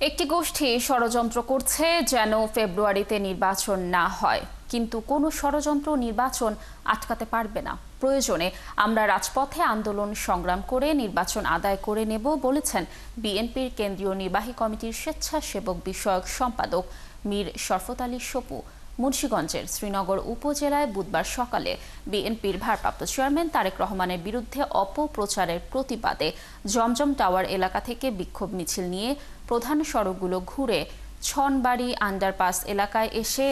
একটি গোষ্ঠী ষড়যন্ত্র করছে যেন ফেব্রুয়ারিতে নির্বাচন না হয়, কিন্তু কোনো ষড়যন্ত্র নির্বাচন আটকাতে পারবে না। প্রয়োজনে আমরা রাজপথে আন্দোলন সংগ্রাম করে নির্বাচন আদায় করে নেব বলেছেন বিএনপির কেন্দ্রীয় নির্বাহী কমিটির স্বেচ্ছাসেবক বিষয়ক সম্পাদক মীর শরফত আলী সপু। মুন্সিগঞ্জের শ্রীনগর উপজেলায় বুধবার সকালে বিএনপির ভারপ্রাপ্ত চেয়ারম্যান তারেক রহমানের বিরুদ্ধে অপপ্রচারের প্রতিবাদে জমজম টাওয়ার এলাকা থেকে বিক্ষোভ মিছিল নিয়ে প্রধান সড়কগুলো ঘুরে ছনবাড়ি আন্ডারপাস এলাকায় এসে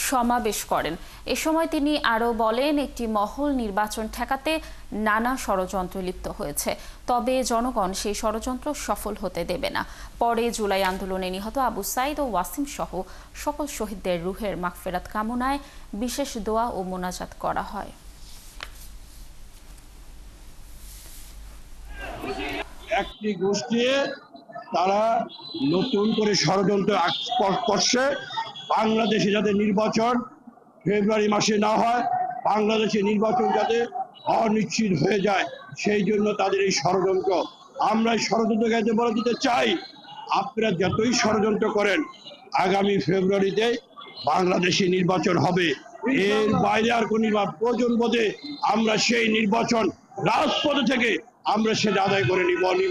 সমাবেশ করেন। এ সময় তিনি আরও বলেন, একটি মহল নির্বাচন ঠেকাতে নানা ষড়যন্ত্রে লিপ্ত হয়েছে, তবে জনগণ সেই ষড়যন্ত্র সফল হতে দেবে না। পরে জুলাই আন্দোলনে নিহত আবু সাইদ ও ওয়াসিম সহ সকল শহীদদের রুহের মাগফিরাত কামনায় বিশেষ দোয়া ও মোনাজাত করা হয়। একটি গোষ্ঠী তারা নতুন করে ষড়যন্ত্র করছে বাংলাদেশে যাতে নির্বাচন ফেব্রুয়ারি মাসে না হয়, বাংলাদেশে নির্বাচন যাতে অনিশ্চিত হয়ে যায়, সেই জন্য তাদের এই ষড়যন্ত্র। আমরা এই ষড়যন্ত্রকে বলে দিতে চাই, আপনারা যতই ষড়যন্ত্র করেন, আগামী ফেব্রুয়ারিতে বাংলাদেশে নির্বাচন হবে। এর বাইরে আর কোন প্রয়োজন বোধে আমরা সেই নির্বাচন রাজপথে থেকে আমরা সেটা আদায় করে নিবই।